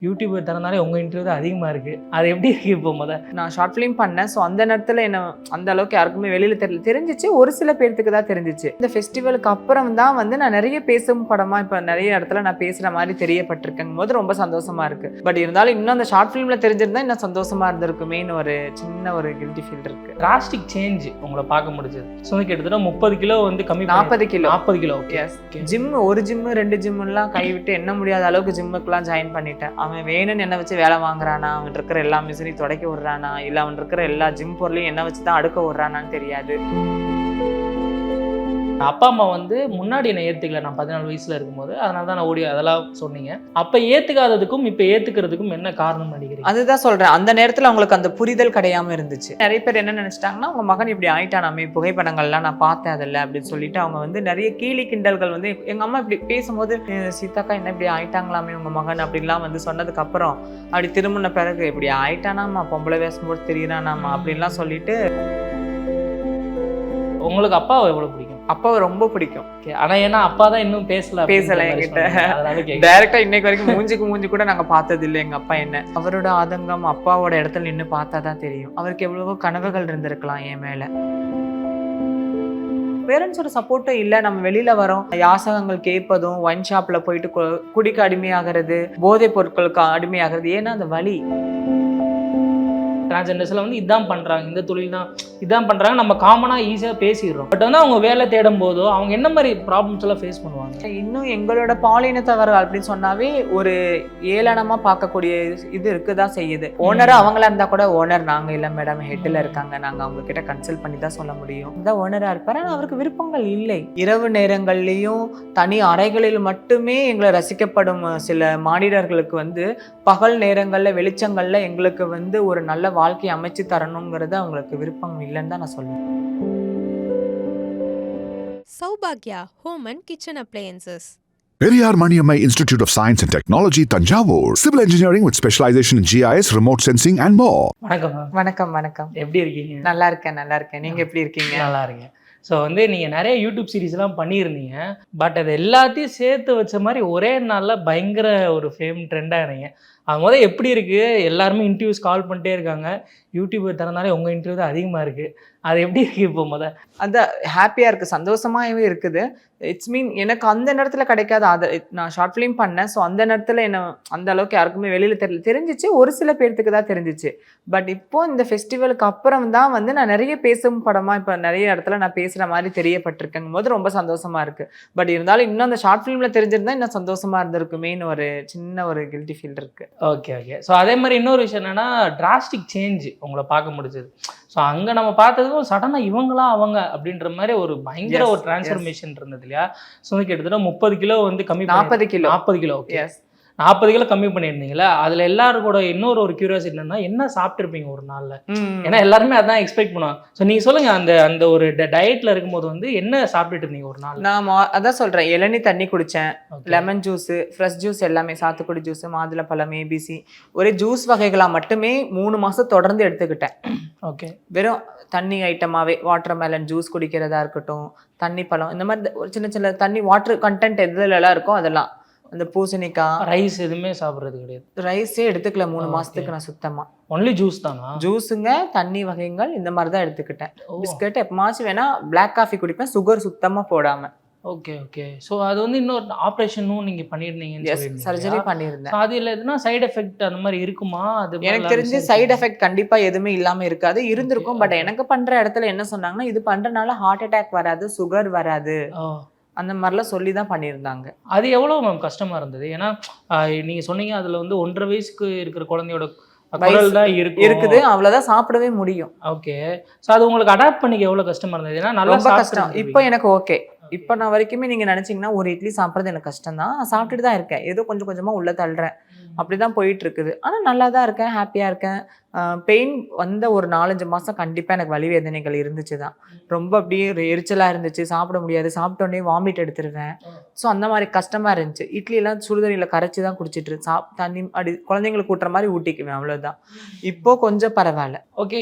YouTube திறந்தாலே உங்கள் interview தான் அதிகமாக இருக்குது. அது எப்படி இருக்குது இப்போ நான் ஷார்ட் ஃபிலிம் பண்ணேன். ஸோ அந்த நேரத்தில் என்ன அந்த அளவுக்கு யாருக்குமே வெளியில் தெரிஞ்சிச்சு. ஒரு சில பேர்த்துக்கு தான் தெரிஞ்சிச்சு. இந்த ஃபெஸ்டிவலுக்கு அப்புறம் தான் வந்து நான் நிறைய பேசும் படமாக இப்போ நிறைய இடத்துல நான் பேசுகிற மாதிரி தெரியப்பட்டிருக்கேன் போது ரொம்ப சந்தோஷமா இருக்குது. பட் இருந்தாலும் இன்னும் அந்த ஷார்ட் ஃபிலிமில் தெரிஞ்சிருந்தா இன்னும் சந்தோஷமா இருந்திருக்குமேன்னு ஒரு சின்ன ஒரு கில்ட்டி ஃபீல் இருக்குது. டிராஸ்டிக் சேஞ்ச் உங்களை பார்க்க முடிஞ்சது. ஸோ கிட்டத்தட்ட 30 கிலோ வந்து கம்மி 40 கிலோ 40 கிலோ. ஓகே. ஜிம் ஒரு ஜிம்மு 2 ஜிம்முலாம் கைவிட்டு எண்ண முடியாத அளவுக்கு ஜிம்முக்குலாம் ஜாயின் பண்ணிட்டேன். அவன் வேணும்னு என்ன வச்சு வேலை வாங்குறானா, அவன் இருக்கிற எல்லா மிஷினையும் துடைக்க விடுறானா, இல்லை அவன் இருக்கிற எல்லா ஜிம் பொருளையும் என்ன வச்சு தான் அடுக்க விடுறானான்னு தெரியாது. அப்பா அம்மா வந்து முன்னாடி என்ன ஏற்றுக்கல. நான் 14 வயசுல இருக்கும்போது, அதனால தான் நான் ஓடி அதெல்லாம் சொன்னீங்க. அப்போ ஏற்றுக்காததுக்கும் இப்போ ஏற்றுக்கிறதுக்கும் என்ன காரணம் நினைக்கிறீங்க? அதுதான் சொல்கிறேன். அந்த நேரத்தில் அவங்களுக்கு அந்த புரிதல் கிடையாமல் இருந்துச்சு. நிறைய பேர் என்ன நினச்சிட்டாங்கன்னா, அவங்க மகன் இப்படி ஆயிட்டானாமே, புகைப்படங்கள்லாம் நான் பார்த்தேன் அதில் அப்படின்னு சொல்லிட்டு அவங்க வந்து நிறைய கேலி கிண்டல்கள் வந்து எங்கள் அம்மா இப்படி பேசும்போது, சீதாக்கா என்ன இப்படி ஆயிட்டாங்களாமே உங்கள் மகன் அப்படின்லாம் வந்து சொன்னதுக்கப்புறம், அப்படி திரும்பின பிறகு இப்படி ஆயிட்டானாமா, பொம்பளை வேஷம் போட்டு தெரியுறானாமா அப்படின்லாம் சொல்லிட்டு. உங்களுக்கு அப்பாவை எவ்வளோ பிடிக்கும்? அப்பாவை ரொம்ப பிடிக்கும். ஆனா ஏன்னா அப்பா தான் இன்னும் பேசல என்கிட்ட. டைரக்டா இன்னைக்கு வரைக்கும் மூஞ்சி கூட நாங்க பார்த்தது இல்லை எங்க அப்பா என்ன. அவரோட ஆதங்கம் அப்பாவோட இடத்துல நின்று பார்த்தா தான் தெரியும். அவருக்கு எவ்வளவோ கனவுகள் இருந்திருக்கலாம் என் மேல. பேரண்ட்ஸோட சப்போர்ட்டும் இல்லை. நம்ம வெளியில வரோம், யாசகங்கள் கேட்பதும், ஒயின் ஷாப்ல போயிட்டு குடிக்கு அடிமையாகிறது, போதைப் பொருட்களுக்கு அடிமையாகிறது. ஏன்னா அந்த வலி. டிரான்ஸ்ஜெண்டர்ஸ்ல வந்து இதான் பண்றாங்க, இந்த தொழில் தான் இதான் பண்றாங்க, நம்ம காமனா ஈஸியா பேசிடுறோம். பட் வந்து அவங்க வேலை தேடும் போதோ அவங்க என்ன மாதிரி ப்ராப்ளம்ஸ் எல்லாம் ஃபேஸ் பண்ணுவாங்க? இன்னும் எங்களோட பாலினத்தவர்கள் அப்படின்னு சொன்னாவே ஒரு ஏளனமா பார்க்கக்கூடிய இது இருக்குதான் செய்யுது. ஓனர் அவங்களா இருந்தா கூட, ஓனர் நாங்க இல்ல மேடம், ஹெட்ல இருக்காங்க, நாங்க அவங்க கிட்ட கன்சல்ட் பண்ணி தான் சொல்ல முடியும். இந்த ஓனரா இருப்பாரு. ஆனா அவருக்கு விருப்பங்கள் இல்லை. இரவு நேரங்கள்லயும் தனி அறைகளில் மட்டுமே எங்களை ரசிக்கப்படும் சில மாநிலர்களுக்கு வந்து பகல் நேரங்கள்ல வெளிச்சங்கள்ல எங்களுக்கு வந்து ஒரு நல்ல வாழ்க்கையை அமைச்சு தரணுங்கிறது அவங்களுக்கு விருப்பம் இல்லைன்னு தான் நான் சொல்லுவேன். சௌபாக்யா home and kitchen appliances. Periyar Maniammai Institute of Science and Technology, Tanjavur. Civil engineering with specialization in GIS, remote sensing and more. வணக்கம். வணக்கம் வணக்கம். எப்படி இருக்கீங்க? நல்லா இருக்கேன். நீங்க எப்படி இருக்கீங்க? நல்லா இருக்கேன். ஸோ வந்து நீங்கள் நிறைய யூடியூப் சீரீஸ்லாம் பண்ணியிருந்தீங்க. பட் அது எல்லாத்தையும் சேர்த்து வச்ச மாதிரி ஒரே நாளில் பயங்கர ஒரு ஃபேம் ட்ரெண்டாக இருந்தீங்க. அது எப்படி இருக்குது? எல்லாருமே இன்டர்வியூஸ் கால் பண்ணிட்டே இருக்காங்க. யூடியூப் திறந்தாலே உங்கள் இன்டர்வியூ தான் அதிகமாக இருக்குது. அது எப்படி இருக்குது இப்போ? அதான் ஹாப்பியாக இருக்குது, சந்தோஷமாகவே இருக்குது. இட்ஸ் மீன் எனக்கு அந்த நேரத்தில் கிடைக்காது. அதை நான் ஷார்ட் ஃபிலிம் பண்ணேன். ஸோ அந்த நேரத்தில் என்ன அந்த அளவுக்கு யாருக்குமே வெளியில் தெரிஞ்சிச்சு. ஒரு சில பேர்த்துக்கு தான் தெரிஞ்சிச்சு. பட் இப்போ இந்த ஃபெஸ்டிவலுக்கு அப்புறம் தான் வந்து நான் நிறைய பேசும் படமாக இப்போ நிறைய இடத்துல நான் பேசுகிற மாதிரி தெரியப்பட்டிருக்கேன் போது ரொம்ப சந்தோஷமாக இருக்குது. பட் இருந்தாலும் இன்னும் அந்த ஷார்ட் ஃபிலிமில் தெரிஞ்சிருந்தா இன்னும் சந்தோஷமாக இருந்திருக்குமேன்னு ஒரு சின்ன ஒரு கில்ட்டி ஃபீல் இருக்குது. ஓகே. ஸோ அதே மாதிரி இன்னொரு விஷயம் என்னென்னா, டிராஸ்டிக் சேஞ்ச் உங்களை பார்க்க முடிஞ்சது. ஸோ அங்கே நம்ம பார்த்ததுக்கும் சடனாக இவங்களா அவங்க அப்படின்ற மாதிரி ஒரு பயங்கர ஒரு டிரான்ஸ்ஃபர்மேஷன் இருந்தது இல்லையா? ஸோ கிட்டத்தட்ட 30 கிலோ வந்து கம்மி 40 கிலோ 40 கிலோ. ஓகே. 40 கிலோ கம்மி பண்ணியிருந்தீங்களா? அதில் எல்லாரும் கூட இன்னொரு ஒரு கியூரியாசிட்டி என்னன்னா, என்ன சாப்பிட்டுருப்பீங்க ஒரு நாளில்? ஏன்னா எல்லாருமே அதான் எக்ஸ்பெக்ட் பண்ணுவாங்க. ஸோ நீங்கள் சொல்லுங்கள், அந்த ஒரு டயட்டில் இருக்கும்போது வந்து என்ன சாப்பிட்டுட்டு இருந்தீங்க ஒரு நாள்? நான் அதான் சொல்கிறேன், இளநீ தண்ணி குடித்தேன், லெமன் ஜூஸு, ஃப்ரெஷ் ஜூஸ் எல்லாமே, சாத்துக்குடி ஜூஸு, மாதுளப்பழம், ஏபிசி, ஒரே ஜூஸ் வகைகளாக மட்டுமே 3 மாதம் தொடர்ந்து எடுத்துக்கிட்டேன். ஓகே. வெறும் தண்ணி ஐட்டமாகவே, வாட்டர் மெலன் ஜூஸ் குடிக்கிறதா இருக்கட்டும், தண்ணி பழம், இந்த மாதிரி ஒரு சின்ன சின்ன தண்ணி வாட்டர் கண்டென்ட் எதுலலாம் இருக்கோ அதெல்லாம். அந்த பூசணிக்காய், ரைஸ் எதுவுமே சாப்பிட்றது கிடையாது. ரைஸே எடுத்துக்கல 3 மாதத்துக்கு நான் சுத்தமாக. ஒன்லி ஜூஸ் தானா? ஜூஸுங்க, தண்ணி வகைகள், இந்த மாதிரி தான் எடுத்துக்கிட்டேன். பிஸ்கட் எப்பமாச்சும் வேணா பிளாக் காஃபி குடிப்பேன், சுகர் சுத்தமாக போடாமல். ஓகே. ஸோ அது வந்து இன்னொரு ஆப்ரேஷனும் நீங்கள் பண்ணியிருந்தீங்க, சர்ஜரி பண்ணியிருந்தேன். அது இல்லை எதுனா சைடு எஃபெக்ட் அந்த மாதிரி இருக்குமா? அது எனக்கு தெரிஞ்சு சைடு எஃபெக்ட் கண்டிப்பாக எதுவுமே இல்லாமல் இருக்காது, இருந்திருக்கும். பட் எனக்கு பண்ணுற இடத்துல என்ன சொன்னாங்கன்னா, இது பண்ணுறதுனால ஹார்ட் அட்டாக் வராது, சுகர் வராது, அந்த மாதிரிலாம் சொல்லி தான் பண்ணியிருந்தாங்க. அது எவ்வளோ மேம் கஷ்டமாக இருந்தது? ஏன்னா நீங்கள் சொன்னீங்க அதில் வந்து 1.5 வயசுக்கு இருக்கிற குழந்தையோட குரல் தான் இருக்குது, அவ்வளோதான் சாப்பிடவே முடியும். ஓகே. ஸோ அது உங்களுக்கு அடாப்ட் பண்ணிக்க எவ்வளோ கஷ்டமாக இருந்தது? ஏன்னா நல்லா கஷ்டம். இப்போ எனக்கு ஓகே. இப்போ நான் வரைக்குமே நீங்கள் நினச்சிங்கன்னா ஒரு இட்லி சாப்பிட்றது எனக்கு கஷ்டம் தான். நான் சாப்பிட்டுட்டு தான் இருக்கேன், ஏதோ கொஞ்சம் கொஞ்சமாக உள்ள தள்ளுறேன், அப்படி தான் போயிட்டு இருக்குது. ஆனால் நல்லா தான் இருக்கேன், ஹாப்பியாக இருக்கேன். பெயின் வந்த ஒரு 4-5 மாதம் கண்டிப்பாக எனக்கு வலி வேதனைகள் இருந்துச்சு தான். ரொம்ப அப்படியே எரிச்சலாக இருந்துச்சு, சாப்பிட முடியாது, சாப்பிட்டோன்னே வாமிட் எடுத்துருவேன். ஸோ அந்த மாதிரி கஷ்டமாக இருந்துச்சு. இட்லியெல்லாம் சுடுதண்ணியில் கரைச்சி தான் குடிச்சிட்டு தண்ணி அப்படி குழந்தைங்களுக்கு ஊட்டுற மாதிரி ஊட்டிக்குவேன், அவ்வளோதான். இப்போ கொஞ்சம் பரவாயில்ல. ஓகே.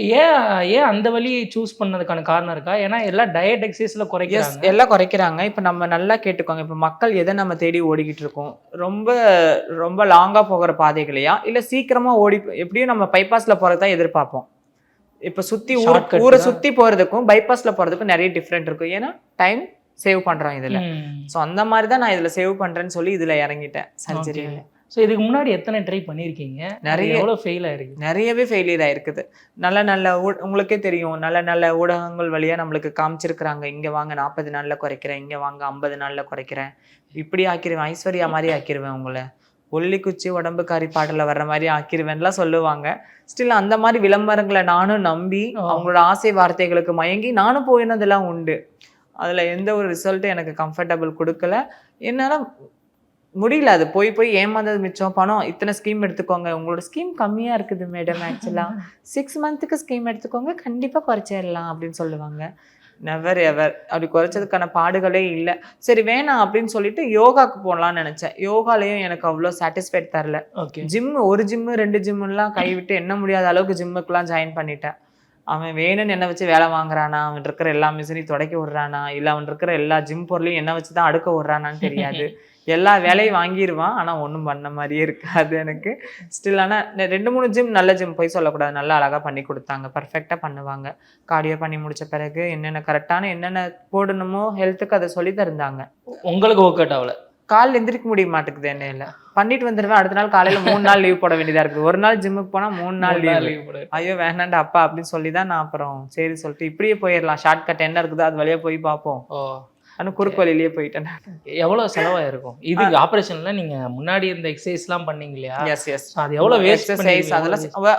ஏன் அந்த வழியை சூஸ் பண்ணதுக்கான காரணம் இருக்கா? ஏன்னா எல்லாம் டயட் எக்ஸசைஸில் குறைக்கிறாங்க, எல்லாம் குறைக்கிறாங்க. இப்போ நம்ம நல்லா கேட்டுக்கோங்க, இப்போ மக்கள் எதை நம்ம தேடி ஓடிக்கிட்டு இருக்கோம்? ரொம்ப ரொம்ப லாங்காக போகிற பாதைகளையா இல்லை சீக்கிரமாக ஓடி எப்படியும் நம்ம பைபாஸில் போகிறது தான் எதிர்பார்ப்போம். இப்போ சுற்றி Shortcut ஊரை தான். சுற்றி போகிறதுக்கும் பைபாஸில் போகிறதுக்கும் நிறைய டிஃப்ரெண்ட் இருக்கும். ஏன்னா டைம் சேவ் பண்ணுறோம் இதில். ஸோ அந்த மாதிரி தான் நான் இதில் சேவ் பண்ணுறேன்னு சொல்லி இதில் இறங்கிட்டேன் சர்ஜரியில். ஸோ இதுக்கு முன்னாடி எத்தனை ட்ரை பண்ணியிருக்கீங்க? நிறைய. எவ்வளோ ஃபெயில் ஆயிருக்கு? நிறையவே ஃபெயிலியர் ஆயிருக்குது. நல்ல நல்ல உங்களுக்கே தெரியும், நல்ல நல்ல ஊடகங்கள் வழியாக நம்மளுக்கு காமிச்சிருக்கிறாங்க. இங்கே வாங்க 40 நாளில் குறைக்கிறேன், இங்கே வாங்க 50 நாளில் குறைக்கிறேன், இப்படி ஆக்கிடுவேன், ஐஸ்வர்யா மாதிரி ஆக்கிடுவேன், உங்களை ஒல்லி குச்சி உடம்புக்காரி பாட்டில் வர்ற மாதிரி ஆக்கிடுவேன்லாம் சொல்லுவாங்க. ஸ்டில் அந்த மாதிரி விளம்பரங்களை நானும் நம்பி அவங்களோட ஆசை வார்த்தைகளுக்கு மயங்கி நானும் போயினதெல்லாம் உண்டு. அதில் எந்த ஒரு ரிசல்ட்டும் எனக்கு கம்ஃபர்டபுள் கொடுக்கல. என்னால் முடியல. அது போய் போய் ஏமாந்தது மிச்சம். பணம் இத்தனை ஸ்கீம் எடுத்துக்கோங்க, உங்களோட ஸ்கீம் கம்மியாக இருக்குது மேடம், ஆக்சுவலாக 6 மந்த்துக்கு ஸ்கீம் எடுத்துக்கோங்க, கண்டிப்பாக குறைச்சிடலாம் அப்படின்னு சொல்லுவாங்க. நெவர் எவர் அப்படி குறைச்சதுக்கான பாடுகளே இல்லை. சரி வேணாம் அப்படின்னு சொல்லிட்டு யோகாக்கு போகலான்னு நினச்சேன். யோகாலையும் எனக்கு அவ்வளோ சாட்டிஸ்ஃபைட் தரல. ஓகே. ஒரு ஜிம்மு 2 ஜிம்முலாம் கைவிட்டு என்ன முடியாத அளவுக்கு ஜிம்முக்கெலாம் ஜாயின் பண்ணிட்டேன். அவன் வேணும்னு என்ன வச்சு வேலை வாங்குறானா, அவன் இருக்கிற எல்லா மிஷினையும் தொடக்க விடுறானா, இல்லை அவன் இருக்கிற எல்லா ஜிம் பொருளையும் என்ன வச்சு தான் அடுக்க விடுறானான்னு தெரியாது. எல்லா வேலையும் வாங்கிடுவான், ஆனால் ஒன்றும் பண்ண மாதிரியே இருக்காது எனக்கு. ஸ்டில் ஆனால் 2-3 ஜிம் நல்ல ஜிம் போய் சொல்லக்கூடாது, நல்லா அழகாக பண்ணி கொடுத்தாங்க, பர்ஃபெக்டாக பண்ணுவாங்க. கார்டியோ பண்ணி முடித்த பிறகு என்னென்ன கரெக்டான என்னென்ன போடணுமோ ஹெல்த்துக்கு அதை சொல்லி தருந்தாங்க. உங்களுக்கு ஒர்க் அவுட் ஆகல? கால் எந்திரிக்க முடிய மாட்டேங்குது என்ன இல்லை. பண்ணிட்டு வந்துடுவேன், அடுத்த நாள் காலையில் 3 நாள் லீவ் போட வேண்டியதாக இருக்குது. ஒரு நாள் ஜிம்முக்கு போனால் 3 நாள் லீவ். ஐயோ வேணாண்டா அப்பா அப்படின்னு சொல்லி தான் நான் அப்புறம் சரி சொல்லிட்டு இப்படியே போயிடலாம், ஷார்ட்கட் என்ன இருக்குதோ அது வழியாக போய் பார்ப்போம். ஆனால் குறுக்கு வழியிலேயே போயிட்டேன். எவ்வளோ செலவாயிருக்கும் இதுக்கு? ஆப்ரேஷன்ல நீங்க முன்னாடி இந்த எக்ஸசைஸ்லாம் பண்ணீங்க இல்லையா? Yes yes. அது எவ்வளோ வேஸ்ட் எக்ஸசைஸ்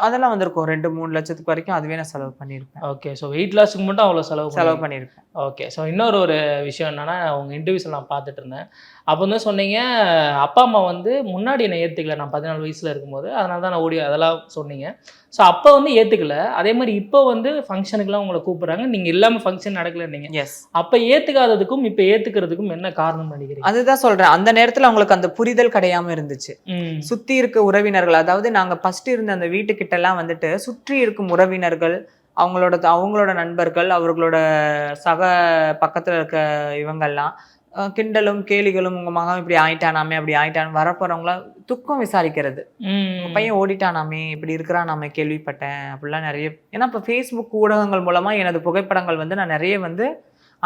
அதெல்லாம் வந்திருக்கும். 2-3 லட்சத்துக்கு வரைக்கும் அதுவே நான் செலவு பண்ணியிருப்பேன். ஓகே. ஸோ வெயிட் லாஸுக்கு மட்டும் அவ்வளோ செலவு பண்ணியிருப்பேன். ஓகே. ஸோ இன்னொரு விஷயம் என்னன்னா, உங்கள் இன்டர்வியூஸில் நான் பார்த்துட்டு இருந்தேன். அப்போ வந்து சொன்னீங்க, அப்பா அம்மா வந்து முன்னாடி என்னை ஏற்றுக்கல, நான் 14 வயசில் இருக்கும்போது, அதனால தான் நான் ஓடி அதெல்லாம் சொன்னீங்க. ஸோ அப்போ வந்து ஏற்றுக்கல, அதே மாதிரி இப்போ வந்து ஃபங்க்ஷனுக்குலாம் உங்களை கூப்பிட்றாங்க, நீங்கள் இல்லாமல் ஃபங்க்ஷன் நடக்கலன்னீங்க. எஸ். அப்போ ஏற்றுக்காததுக்கும் இப்போ ஏற்றுக்கிறதுக்கும் என்ன காரணம் நினைக்கிறீங்க? அதுதான் சொல்கிறேன், அந்த நேரத்தில் அவங்களுக்கு அந்த புரிதல் கிடையாமல் இருந்துச்சு. சுற்றி இருக்க உறவினர்கள், அதாவது நாங்கள் ஃபஸ்ட்டு இருந்த அந்த வீட்டுக்கிட்டலாம் வந்துட்டு சுற்றி இருக்கும் உறவினர்கள், அவங்களோட நண்பர்கள், அவர்களோட சக பக்கத்தில் இருக்க இவங்கெல்லாம் கிண்டலும் கேலிகளும், உங்கள் மகன் இப்படி ஆயிட்டானாமே அப்படி ஆயிட்டான்னு வரப்போகிறவங்கள துக்கம் விசாரிக்கிறது. பையன் ஓடிட்டானாமே இப்படி இருக்கிறானாமே கேள்விப்பட்டேன் அப்படிலாம் நிறைய. ஏன்னா இப்போ ஃபேஸ்புக் ஊடகங்கள் மூலமாக எனது புகைப்படங்கள் வந்து நான் நிறைய வந்து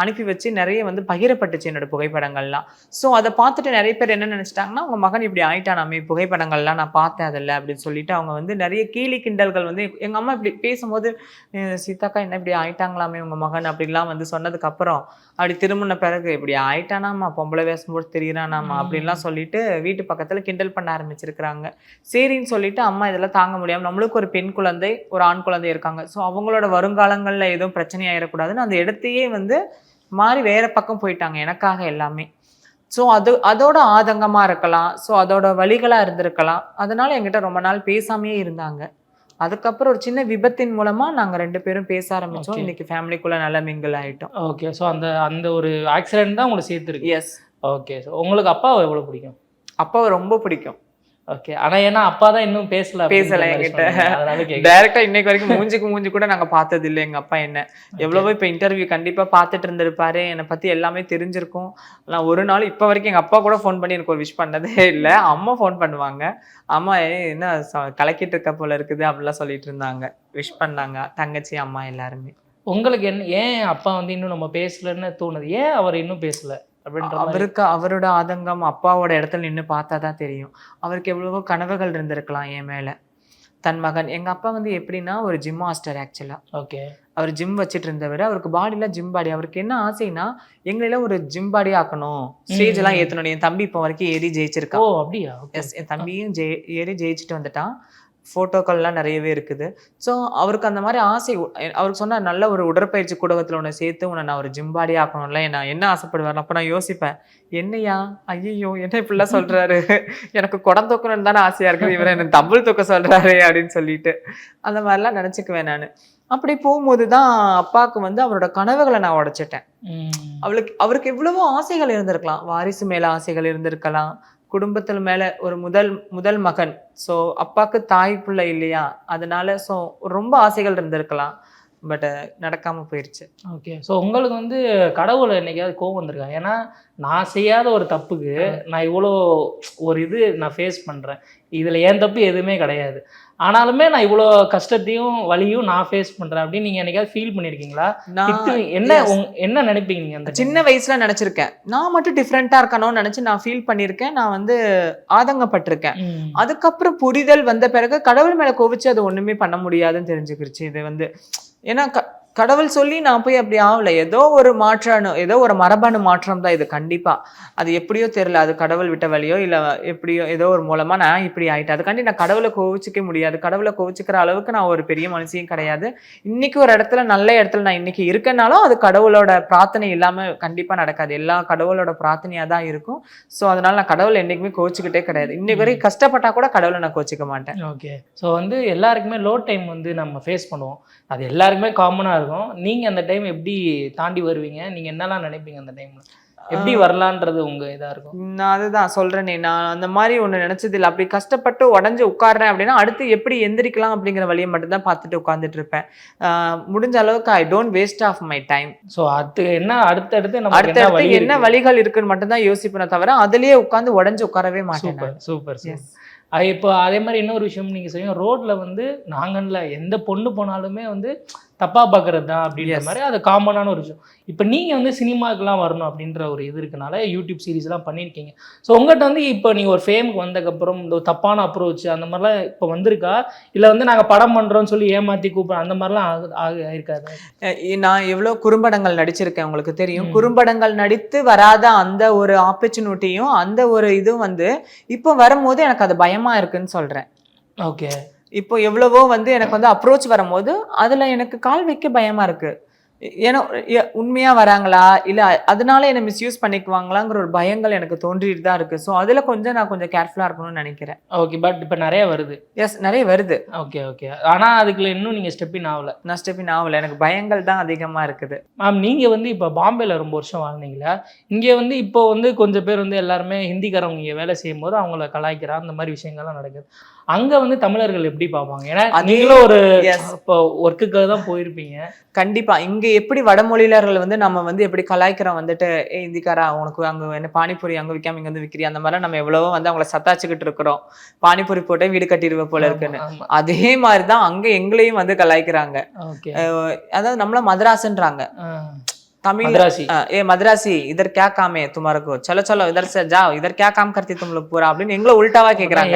அனுப்பி வச்சு நிறைய வந்து பகிரப்பட்டுச்சு என்னோட புகைப்படங்கள்லாம். ஸோ அதை பார்த்துட்டு நிறைய பேர் என்ன நினச்சிட்டாங்கன்னா, உங்கள் மகன் இப்படி ஆயிட்டானாமே புகைப்படங்கள்லாம் நான் பார்த்தேன் அதில் அப்படின்னு சொல்லிட்டு அவங்க வந்து நிறைய கேலி கிண்டல்கள் வந்து எங்கள் அம்மா இப்படி பேசும்போது, சீதாக்கா என்ன இப்படி ஆயிட்டாங்களாமே உங்கள் மகன் அப்படின்லாம் வந்து சொன்னதுக்கப்புறம், அப்படி திரும்பின பிறகு இப்படி ஆயிட்டானாமா, பொம்பளை வேஷம் போட்டு தெரியிறானாமா அப்படின்லாம் சொல்லிட்டு வீட்டு பக்கத்தில் கிண்டல் பண்ண ஆரம்பிச்சிருக்கிறாங்க. சரின்னு சொல்லிட்டு அம்மா இதெல்லாம் தாங்க முடியாமல், நம்மளுக்கு ஒரு பெண் குழந்தை ஒரு ஆண் குழந்தை இருக்காங்க, ஸோ அவங்களோட வருங்காலங்களில் எதுவும் பிரச்சனை ஆயிடக்கூடாதுன்னு அந்த இடத்தையே வந்து மாறி வேற பக்கம் போயிட்டாங்க எனக்காக எல்லாமே. ஸோ அதோட ஆதங்கமாக இருக்கலாம், ஸோ அதோட வழிகளாக இருந்திருக்கலாம். அதனால என்கிட்ட ரொம்ப நாள் பேசாமையே இருந்தாங்க. அதுக்கப்புறம் ஒரு சின்ன விபத்தின் மூலமா நாங்க 2 பேரும் பேச ஆரம்பிச்சோம். இன்னைக்கு ஃபேமிலிக்குள்ள நல்லா மிங்கிள் ஆயிட்டோம். ஓகே. ஸோ அந்த ஒரு ஆக்சிடென்ட் தான் உங்களை சேர்த்துருக்கு. எஸ். ஓகே. ஸோ உங்களுக்கு அப்பாவை எவ்வளோ பிடிக்கும்? அப்பாவை ரொம்ப பிடிக்கும். ஓகே. ஆனா ஏன்னா அப்பா தான் இன்னும் பேசல என்கிட்ட. டைரக்டா இன்னைக்கு வரைக்கும் மூஞ்சி கூட நாங்க பார்த்தது இல்லை எங்க அப்பா. என்ன எவ்வளவோ இப்ப இன்டர்வியூ கண்டிப்பா பார்த்துட்டு இருந்திருப்பாரு, என்னை பத்தி எல்லாமே தெரிஞ்சிருக்கும். நான் ஒரு நாள் இப்ப வரைக்கும் எங்க அப்பா கூட ஃபோன் பண்ணி எனக்கு ஒரு விஷ் பண்ணதே இல்லை. அம்மா ஃபோன் பண்ணுவாங்க, அம்மா என்ன கலக்கிட்டு இருக்க போல இருக்குது அப்படிலாம் சொல்லிட்டு இருந்தாங்க, விஷ் பண்ணாங்க தங்கச்சி அம்மா எல்லாருமே. உங்களுக்கு ஏன் அப்பா வந்து இன்னும் நம்ம பேசலன்னு தோணுது? ஏன் அவர் இன்னும் பேசல? அவருக்கு அவரோட ஆதங்கம் அப்பாவோட இடத்துல நின்று பார்த்தா தான் தெரியும். அவருக்கு எவ்வளவோ கனவுகள் இருந்திருக்கலாம் என் மேல. தன் மகன், எங்க அப்பா வந்து எப்படின்னா ஒரு ஜிம் மாஸ்டர் ஆக்சுவலா. ஓகே. அவர் ஜிம் வச்சுட்டு இருந்தவர், அவருக்கு பாடிலாம் ஜிம் பாடி. அவருக்கு என்ன ஆசைன்னா எங்களெல்லாம் ஒரு ஜிம் பாடி ஆக்கணும், ஸ்டேஜ் எல்லாம் ஏற்றணும். என் தம்பி இப்போ வரைக்கும் ஏறி ஜெயிச்சிருக்கான். ஓ அப்படியா? எஸ், என் தம்பியும் ஏறி ஜெயிச்சுட்டு வந்துட்டான். ஃபோட்டோக்கள்லாம் நிறையவே இருக்குது. ஸோ அவருக்கு அந்த மாதிரி ஆசை. அவருக்கு சொன்னால் நல்ல ஒரு உடற்பயிற்சி கூடகத்தில் உன்னை சேர்த்து உன்னை நான் ஒரு ஜிம்பாடி ஆக்கணும்ல, நான் என்ன ஆசைப்படுவேன். அப்போ நான் யோசிப்பேன், என்னையா ஐயோ என்ன இப்படிலாம் சொல்கிறாரு, எனக்கு குடம் தூக்கணும்னு தானே ஆசையாக இருக்குது, இவர் எனக்கு டபுள் தூக்க சொல்கிறாரு அப்படின்னு சொல்லிட்டு அந்த மாதிரிலாம் நினச்சிக்குவேன் நான். அப்படி போகும்போது தான் அப்பாவுக்கு வந்து அவரோட கனவுகளை நான் உடைச்சிட்டேன். அவருக்கு எவ்வளவோ ஆசைகள் இருந்திருக்கலாம், வாரிசு மேலே ஆசைகள் இருந்திருக்கலாம், குடும்பத்தில் மேலே ஒரு முதல் மகன், ஸோ அப்பாவுக்கு தாய் பிள்ளை இல்லையா, அதனால ஸோ ரொம்ப ஆசைகள் இருந்திருக்கலாம். பட் நடக்காம போயிருச்சு. ஓகே. ஸோ உங்களுக்கு வந்து கடவுள் என்னைக்காவது கோவம் வந்திருக்கா? ஏன்னா நான் செய்யாத ஒரு தப்புக்கு நான் இவ்வளோ ஒரு இது நான் ஃபேஸ் பண்ணுறேன். இதில் என் தப்பு எதுவுமே கிடையாது. ஆனாலுமே நான் இவ்வளோ கஷ்டத்தையும் வலியும் நான் ஃபேஸ் பண்ணுறேன் அப்படின்னு நீங்கள் என்னைக்காவது ஃபீல் பண்ணியிருக்கீங்களா? என்ன நினைப்பீங்க நீங்கள்? அந்த சின்ன வயசுல நினைச்சிருக்கேன், நான் மட்டும் டிஃப்ரெண்டா இருக்கணும்னு நினைச்சு நான் ஃபீல் பண்ணியிருக்கேன். நான் வந்து ஆதங்கப்பட்டிருக்கேன். அதுக்கப்புறம் புரிதல் வந்த பிறகு கடவுள் மேல கோவிச்சு அது ஒண்ணுமே பண்ண முடியாதுன்னு தெரிஞ்சுக்கிருச்சு. இது வந்து ஏன்னா கடவுள் சொல்லி நான் போய் அப்படி ஆகல. ஏதோ ஒரு மாற்றம், ஏதோ ஒரு மரபணு மாற்றம் தான் இது கண்டிப்பா. அது எப்படியோ தெரியல, அது கடவுள் விட்ட வழியோ இல்ல எப்படியோ ஏதோ ஒரு மூலமா நான் இப்படி ஆயிட்டேன். அதுக்காண்டி நான் கடவுளை கோவிச்சுக்க முடியாது. கடவுளை கோவிச்சுக்கிற அளவுக்கு நான் ஒரு பெரிய மனுஷியும் கிடையாது. இன்னைக்கு ஒரு இடத்துல நல்ல இடத்துல நான் இன்னைக்கு இருக்கனாலும் அது கடவுளோட பிரார்த்தனை இல்லாம கண்டிப்பா நடக்காது. எல்லா கடவுளோட பிரார்த்தனையா தான் இருக்கும். ஸோ அதனால நான் கடவுளை என்னைக்குமே கோவிச்சுக்கிட்டே கிடையாது. இன்னைக்கு வரைக்கும் கஷ்டப்பட்டா கூட கடவுளை நான் கோச்சிக்க மாட்டேன். ஓகே. ஸோ வந்து எல்லாருக்குமே லோ டைம் வந்து நம்ம ஃபேஸ் பண்ணுவோம். அது எல்லாருக்குமே காமனாக இருக்கும். நீங்கள் அந்த டைம் எப்படி தாண்டி வருவீங்க? நீங்கள் என்னெல்லாம் நினைப்பீங்க அந்த டைமில்? எப்படி வரலான்றது உங்கள் இதாக இருக்கும்? நான் அதுதான் சொல்கிறேனே, நான் அந்த மாதிரி ஒன்று நினச்சது இல்லை. அப்படி கஷ்டப்பட்டு உடஞ்சி உட்காடுறேன் அப்படின்னா அடுத்து எப்படி எந்திரிக்கலாம் அப்படிங்கிற வழியை மட்டும்தான் பார்த்துட்டு உட்காந்துட்டு இருப்பேன். முடிஞ்ச அளவுக்கு I don't waste of my time. So அது என்ன அடுத்தடுத்து என்ன வழிகள் இருக்குன்னு மட்டும்தான் யோசிப்பேனே தவிர அதுலேயே உட்காந்து உடஞ்சி உட்காரவே மாட்டேன். சூப்பர். இப்போ அதே மாதிரி இன்னொரு விஷயம் நீங்கள் செய்யும், ரோட்டில் வந்து நாங்கள்ல எந்த பொண்ணு போனாலுமே வந்து தப்பாக பார்க்குறது தான் அப்படின்ற மாதிரி அது காமனான ஒரு விஷயம். இப்போ நீங்கள் வந்து சினிமாவுக்குலாம் வரணும் அப்படின்ற ஒரு இது இருக்கனால யூடியூப் சீரிஸ்லாம் பண்ணியிருக்கீங்க. ஸோ உங்கள்கிட்ட வந்து இப்போ நீங்கள் ஒரு ஃபேமுக்கு வந்ததுக்கப்புறம் இந்த தப்பான அப்ரோச் அந்த மாதிரிலாம் இப்போ வந்திருக்கா? இல்லை வந்து நாங்கள் படம் பண்ணுறோன்னு சொல்லி ஏமாற்றி கூப்பிட்றோம் அந்த மாதிரிலாம் இருக்காது? நான் எவ்வளோ குறும்படங்கள் நடிச்சிருக்கேன், உங்களுக்கு தெரியும். குறும்படங்கள் நடித்து வராத அந்த ஒரு ஆப்பர்ச்சுனிட்டியும் அந்த ஒரு இதுவும் வந்து இப்போ வரும்போது எனக்கு அது பயமாக இருக்குன்னு சொல்கிறேன். ஓகே. இப்போ எவ்வளவோ வந்து எனக்கு வந்து அப்ரோச் வரும்போது அதுல எனக்கு கால் வைக்க பயமா இருக்கு. ஏன்னா உண்மையா வராங்களா இல்ல அதனால என்ன மிஸ்யூஸ் பண்ணிக்குவாங்களாங்கிற ஒரு பயங்கள் எனக்கு தோன்றிட்டு தான் இருக்கு. ஸோ அதுல நான் கொஞ்சம் கேர்ஃபுல்லா இருக்கணும்னு நினைக்கிறேன். ஓகே. பட் இப்போ நிறைய வருது. எஸ், நிறைய வருது. ஓகே. ஆனா அதுக்குள்ள இன்னும் நீங்க ஸ்டெப் இன் ஆகல. நான் ஸ்டெப் இன் ஆகல. எனக்கு பயங்கள் தான் அதிகமா இருக்குது. மேம், நீங்க வந்து இப்போ பாம்பேல ரொம்ப வருஷம் வாழ்ந்தீங்களா? இங்கே வந்து இப்போ வந்து கொஞ்சம் பேர் வந்து எல்லாருமே ஹிந்திக்காரவங்க இங்கே வேலை செய்யும் போது அவங்கள கலாய்க்கிறா அந்த மாதிரி விஷயங்கள்லாம் நடக்குது. அங்க வந்து தமிழர்கள் எப்படி பார்ப்பாங்க? ஏன்னா நீங்களும் ஒரு இப்போ ஒர்க்குக்காக தான் போயிருப்பீங்க. கண்டிப்பா. இங்க எப்படி வடமொழியிலர்கள் வந்து நம்ம வந்து எப்படி கலாய்க்கிறோம் வந்துட்டு, இந்திக்காரா உனக்கு அங்க என்ன பானிபூரி அங்க விற்காம இங்க வந்து விற்கிறியா, அந்த மாதிரி நம்ம எவ்வளவோ வந்து அவங்கள சத்தாச்சுக்கிட்டு இருக்கிறோம். பானிபூரி போட்டே வீடு கட்டிடுவ போல இருக்குன்னு. அதே மாதிரிதான் அங்க எங்களையும் வந்து கலாய்க்கிறாங்க. அதாவது நம்மள மதராசன்றாங்க. तमिल ए मद्रासी इधर क्या काम है तुम्हारे को, चलो चलो इधर से जाओ, इधर क्या काम करती तुम लोग पूरा அப்படின்னு எங்களை உல்டாவா கேக்குறாங்க.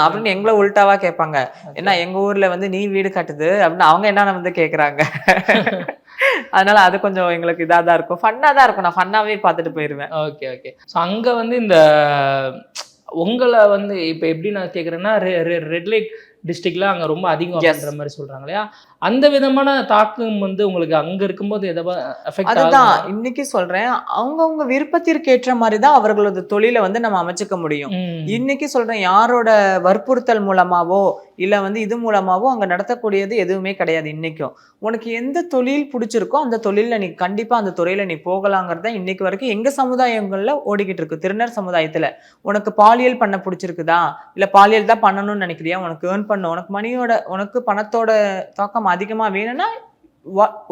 அப்படின்னு எங்களை உல்டாவா கேட்பாங்க. ஏன்னா எங்க ஊர்ல வந்து நீ வீடு கட்டுது அப்படின்னு அவங்க என்ன வந்து கேக்குறாங்க. அதனால அது கொஞ்சம் எங்களுக்கு இதாக தான் இருக்கும், ஃபன்னாக தான் இருக்கும். நான் ஃபன்னாகவே பார்த்துட்டு போயிடுவேன். ஓகே. ஸோ அங்கே வந்து இந்த உங்களை வந்து இப்போ எப்படி நான் கேட்குறேன்னா ரெட் லைட் டிஸ்ட்ரிக்ட்ல அங்கே ரொம்ப அதிகம் அப்படின்ற மாதிரி சொல்கிறாங்க இல்லையா? அந்த விதமான தாக்கம் வந்து உங்களுக்கு அங்கே இருக்கும்போது எதாவது எஃபெக்ட்? அதுதான் இன்னைக்கு சொல்கிறேன், அவங்கவுங்க விருப்பத்திற்கு ஏற்ற மாதிரி தான் அவர்களோட தொழிலை வந்து நம்ம அமைச்சிக்க முடியும். இன்னைக்கு சொல்கிறேன், யாரோட வற்புறுத்தல் மூலமாவோ இல்லை வந்து இது மூலமாவோ அங்கே நடத்தக்கூடியது எதுவுமே கிடையாது. இன்னைக்கும் உனக்கு எந்த தொழில் பிடிச்சிருக்கோ அந்த தொழிலில் நீ கண்டிப்பாக அந்த துறையில் நீ போகலாங்கிறது தான் இன்னைக்கு வரைக்கும் எங்கள் சமுதாயங்களில் ஓடிக்கிட்டு இருக்கு. திருநர் சமுதாயத்தில் உனக்கு பாலியல் பண்ண பிடிச்சிருக்குதா, இல்லை பாலியல் தான் பண்ணணும்னு நினைக்கிறியா, உனக்கு ஏர்ன் பண்ண, உனக்கு மணியோட உனக்கு பணத்தோட தாக்கம் அதிகமாக வேணும்னா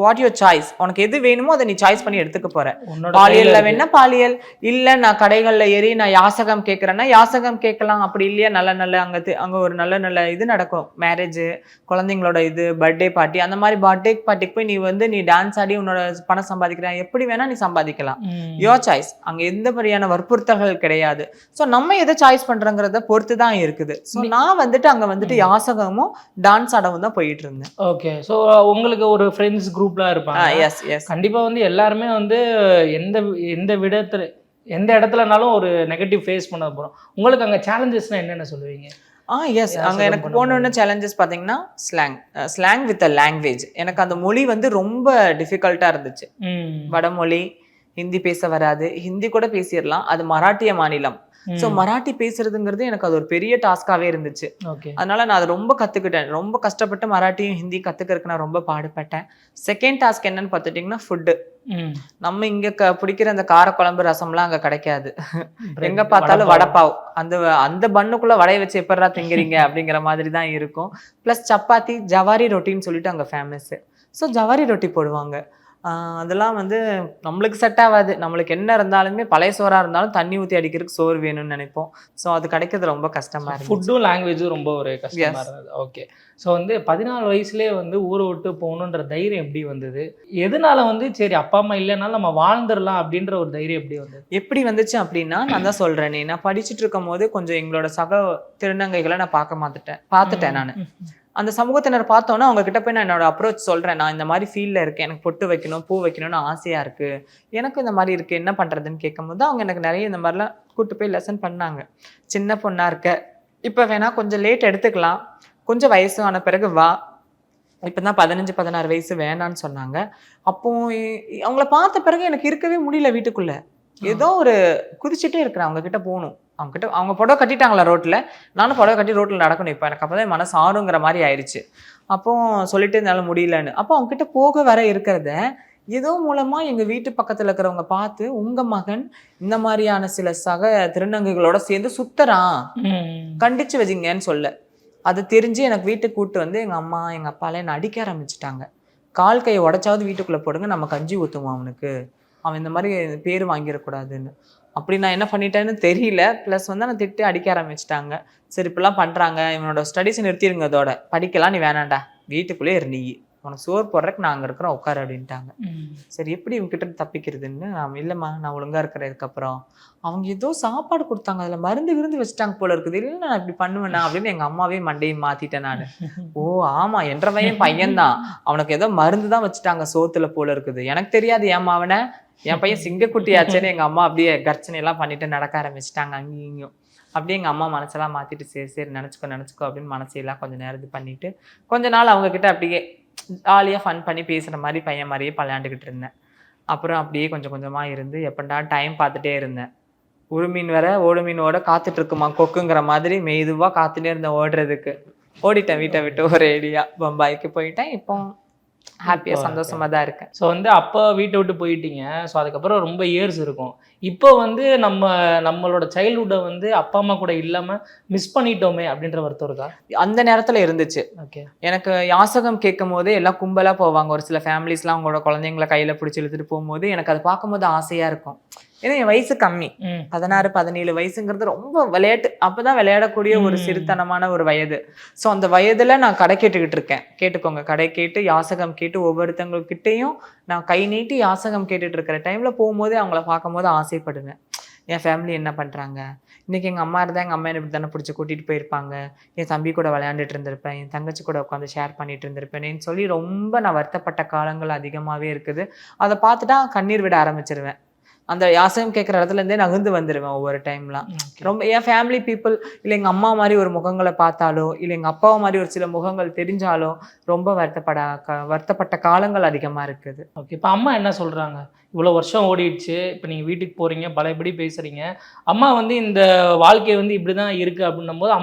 வாட் யுவர் சாய்ஸ், உனக்கு எது வேணுமோ அதை நீ சாய்ஸ் பண்ணி எடுத்துக்க போற. பாலியல்ல வேணா பாலியல், இல்ல நான் கடைகள்ல ஏறி நான் யாசகம் கேட்கறேன்னா யாசகம் கேட்கலாம். அப்படி இல்லையா நல்ல நல்ல அங்க ஒரு நல்ல நல்ல இது நடக்கும், மேரேஜ், குழந்தைங்களோட இது, பர்த்டே பார்ட்டி, அந்த மாதிரி பர்த்டே பார்ட்டிக்கு போய் நீ வந்து நீ டான்ஸ் ஆடி உன்னோட பணம் சம்பாதிக்கிற, எப்படி வேணா நீ சம்பாதிக்கலாம். Your choice. அங்க எந்த மாதிரியான வற்புறுத்தல்கள் கிடையாது. ஸோ நம்ம எதை சாய்ஸ் பண்றோங்கிறத பொறுத்து தான் இருக்குது. ஸோ நான் வந்துட்டு அங்க வந்துட்டு யாசகமும் டான்ஸ் ஆடவும் தான் போயிட்டு இருந்தேன். ஓகே. ஸோ உங்களுக்கு ஒரு ஃப்ரெண்ட்ஸ் குரூப்லாம் இருப்பாங்க. கண்டிப்பா வந்து எல்லாருமே வந்து எந்த இடத்துலனாலும் ஒரு நெகட்டிவ் ஃபேஸ் பண்ண போறோம். உங்களுக்கு அங்க சேலஞ்சஸ்னா என்னென்ன சொல்லுவீங்க? எஸ், அங்கே எனக்கு போனோன்னு சேலஞ்சஸ் பார்த்தீங்கன்னா ஸ்லாங் வித் அ லாங்குவேஜ். எனக்கு அந்த மொழி வந்து ரொம்ப டிஃபிகல்ட்டாக இருந்துச்சு. வடமொழி, ஹிந்தி பேச வராது. ஹிந்தி கூட பேசிடலாம், அது மராட்டிய மாநிலம். ஸோ மராட்டி பேசுறதுங்கிறது எனக்கு அது ஒரு பெரிய டாஸ்காவே இருந்துச்சு. ஓகே. அதனால நான் அதை ரொம்ப கத்துக்கிட்டேன். ரொம்ப கஷ்டப்பட்டு மராட்டியும் ஹிந்தி கத்துக்கிறதுக்கு நான் ரொம்ப பாடுபட்டேன். செகண்ட் டாஸ்க் என்னன்னு பார்த்துட்டிங்கன்னா ஃபுட்டு. நம்ம இங்க பிடிக்கிற அந்த காரக்குழம்பு ரசம்லாம் அங்க கிடைக்காது. எங்க பார்த்தாலும் வடைப்பாவ். அந்த அந்த பண்ணுக்குள்ள வடைய வச்சு எப்படிடா திங்கிறீங்க அப்படிங்கிற மாதிரி தான் இருக்கும். பிளஸ் சப்பாத்தி, ஜவாரி ரொட்டின்னு சொல்லிட்டு அங்க ஃபேமஸ். ஸோ ஜவாரி ரொட்டி போடுவாங்க. அதெல்லாம் வந்து நம்மளுக்கு செட் ஆகாது. நம்மளுக்கு என்ன இருந்தாலுமே பழைய சோறா இருந்தாலும் தண்ணி ஊற்றி அடிக்கிறதுக்கு சோறு வேணும்னு நினைப்போம். ஸோ அது கிடைக்கிறது ரொம்ப கஷ்டமா இருக்கு. ஃபுட்டும் லாங்குவேஜும் ரொம்ப ஒரு கஷ்டமா இருந்தது. ஓகே. ஸோ வந்து 14 வயசுலேயே வந்து ஊரை விட்டு போகணுன்ற தைரியம் எப்படி வந்தது? எதனால வந்து சரி அப்பா அம்மா இல்லைனாலும் நம்ம வாழ்ந்துடலாம் அப்படின்ற ஒரு தைரியம் எப்படி வந்தது? எப்படி வந்துச்சு அப்படின்னா, நான் தான் சொல்றேனே, நான் படிச்சுட்டு இருக்கும் போது கொஞ்சம் எங்களோட சக திருநங்கைகளை நான் பார்த்துட்டேன் நான். அந்த சமூகத்தினர் பார்த்தோன்னா அவங்க கிட்ட போய் நான் என்னோட அப்ரோச் சொல்றேன். நான் இந்த மாதிரி ஃபீல்டில் இருக்கேன், எனக்கு பொட்டு வைக்கணும், பூ வைக்கணும்னு ஆசையா இருக்கு, எனக்கு இந்த மாதிரி இருக்கு, என்ன பண்றதுன்னு கேட்கும்போது அவங்க எனக்கு நிறைய இந்த மாதிரிலாம் கூப்பிட்டு போய் லெசன் பண்ணாங்க. சின்ன பொண்ணா இருக்க, இப்போ வேணா கொஞ்சம் லேட் எடுத்துக்கலாம், கொஞ்சம் வயசு ஆன பிறகு வா, இப்போதான் 15-16 வயசு வேணான்னு சொன்னாங்க. அப்போ அவங்கள பார்த்த பிறகு எனக்கு இருக்கவே முடியல வீட்டுக்குள்ள. ஏதோ ஒரு குதிச்சுட்டே இருக்கிறேன், அவங்க கிட்ட போகணும். அவங்க புடவை கட்டிட்டாங்களா ரோட்ல, நானும் புடவை கட்டி ரோட்ல நடக்கணும். இப்போ எனக்கு அப்போதான் மனசு ஆறுங்கிற மாதிரி ஆயிடுச்சு. அப்போ சொல்லிட்டு என்னால முடியலன்னு. அப்போ அவங்க கிட்ட போக வர இருக்கிறத ஏதோ மூலமா எங்க வீட்டு பக்கத்துல இருக்கிறவங்க பார்த்து, உங்க மகன் இந்த மாதிரியான சில சக திருநங்கைகளோட சேர்ந்து சுத்தறான், கண்டிச்சு வச்சிங்கன்னு சொல்ல, அது தெரிஞ்சு எனக்கு வீட்டுக்கு கூப்பிட்டு வந்து எங்க அம்மா எங்க அப்பாலாம் என்ன அடிக்க ஆரம்பிச்சுட்டாங்க. கால் கையை உடைச்சாவது வீட்டுக்குள்ள போடுங்க, நம்ம கஞ்சி ஊற்றுவோம் அவனுக்கு, அவன் இந்த மாதிரி பேர் வாங்கிடக்கூடாதுன்னு. அப்படி நான் என்ன பண்ணிட்டேன்னு தெரியல. ப்ளஸ் வந்து நான் திட்டு அடிக்க ஆரம்பிச்சிட்டாங்க. சரி இப்படிலாம் பண்ணுறாங்க, இவனோட ஸ்டடீஸை நிறுத்திடுங்க, அதோட படிக்கலாம் நீ வேணாண்டா, வீட்டுக்குள்ளே இரு, நீ உனக்கு சோறு போடுறதுக்கு நான் அங்கே இருக்கிறோம் உட்காரு அப்படின்ட்டாங்க. சரி எப்படி இவங்ககிட்ட தப்பிக்கிறதுன்னு, இல்லைம்மா நான் ஒழுங்காக இருக்கிறதுக்கப்புறம் அவங்க ஏதோ சாப்பாடு கொடுத்தாங்க, அதில் மருந்து விருந்து வச்சுட்டாங்க போல இருக்குது, இல்லை நான் இப்படி பண்ணுவேண்ணா அப்படின்னு எங்கள் அம்மாவே மண்டையை மாற்றிட்டேன் நான். ஓ ஆமாம், என்ற பையன்தான், அவனுக்கு ஏதோ மருந்து தான் வச்சுட்டாங்க சோத்துல போல இருக்குது, எனக்கு தெரியாது ஏமா அவனை, என் பையன் சிங்கக்குட்டியாச்சேன்னு எங்கள் அம்மா அப்படியே கர்ச்சனையெல்லாம் பண்ணிட்டு நடக்க ஆரம்பிச்சிட்டாங்க அங்கேயும் இங்கேயும். அப்படியே எங்கள் அம்மா மனசெல்லாம் மாற்றிட்டு சரி சரி நினச்சிக்கோ அப்படின்னு மனசையெல்லாம் கொஞ்சம் நேரம் இது பண்ணிட்டு கொஞ்ச நாள் அவங்கக்கிட்ட அப்படியே ஜாலியாக ஃபன் பண்ணி பேசுகிற மாதிரி பையன் மாதிரியே விளையாண்டுக்கிட்டு இருந்தேன். அப்புறம் அப்படியே கொஞ்சம் கொஞ்சமாக இருந்து எப்படா டைம் பார்த்துட்டே இருந்தேன். ஒரு மீன் வர ஓடு மீனோட காத்துட்டு இருக்குமா கொக்குங்கிற மாதிரி மெதுவாக காத்துட்டே இருந்தேன் ஓடுறதுக்கு. ஓடிட்டேன் வீட்டை விட்டு ஒரு ஏடியா பம்பாய்க்கு போயிட்டேன். இப்போ ஹாப்பியாக சந்தோஷமாக தான் இருக்கேன். ஸோ வந்து அப்போ வீட்டை விட்டு போயிட்டீங்க. ஸோ அதுக்கப்புறம் ரொம்ப இயர்ஸ் இருக்கும். இப்போ வந்து நம்மளோட சைல்ட்ஹுட்டை வந்து அப்பா அம்மா கூட இல்லாமல் மிஸ் பண்ணிட்டோமே அப்படின்ற வருத்தம் இருக்கா? அந்த நேரத்தில் இருந்துச்சு. ஓகே. எனக்கு யாசகம் கேட்கும் போதே எல்லாம் கும்பலாக போவாங்க. ஒரு சில ஃபேமிலிஸ்லாம் அவங்களோட குழந்தைங்களை கையில் பிடிச்சி இழுத்துட்டு போகும்போது எனக்கு அதை பார்க்கும்போது ஆசையாக இருக்கும். ஏன்னா என் வயசு கம்மி, 16-17 வயசுங்கிறது ரொம்ப விளையாட்டு, அப்போதான் விளையாடக்கூடிய ஒரு சிறுத்தனமான ஒரு வயது. ஸோ அந்த வயதில் நான் கடை கேட்டுக்கிட்டு இருக்கேன். கேட்டுக்கோங்க, கடை கேட்டு யாசகம் கேட்டு ஒவ்வொருத்தவங்கக்கிட்டையும் நான் கை நீட்டி யாசகம் கேட்டுட்டு இருக்கிற டைமில் போகும்போதே அவங்கள பார்க்கும்போது ஆசைப்படுவேன். என் ஃபேமிலி என்ன பண்ணுறாங்க, இன்றைக்கி எங்கள் அம்மா இருந்தால் எங்கள் அம்மா என்ன இப்படி தானே பிடிச்சி கூட்டிகிட்டு போயிருப்பாங்க, என் தம்பி கூட விளையாண்டுட்டு இருந்திருப்பேன், என் தங்கச்சி கூட உட்காந்து ஷேர் பண்ணிட்டு இருந்திருப்பேன்னு சொல்லி ரொம்ப நான் வருத்தப்பட்ட காலங்கள் அதிகமாகவே இருக்குது. அதை பார்த்துட்டா கண்ணீர் விட ஆரம்பிச்சிருவேன். அந்த யாசகம் கேட்குற இடத்துல இருந்தே நகர்ந்து வந்துடுவேன் ஒவ்வொரு டைம்லாம். ரொம்ப என் ஃபேமிலி பீப்புள் இல்லை எங்கள் அம்மா மாதிரி ஒரு முகங்களை பார்த்தாலோ இல்லை எங்கள் அப்பாவை மாதிரி ஒரு சில முகங்கள் தெரிஞ்சாலோ ரொம்ப வருத்தப்பட்ட காலங்கள் அதிகமாக இருக்குது. ஓகே. இப்போ அம்மா என்ன சொல்கிறாங்க? இவ்வளோ வருஷம் ஓடிடுச்சு, இப்போ நீங்கள் வீட்டுக்கு போகிறீங்க, பழையபடி பேசுகிறீங்க, அம்மா வந்து இந்த வாழ்க்கை வந்து இப்படி தான் இருக்குது அப்படின்னும் போது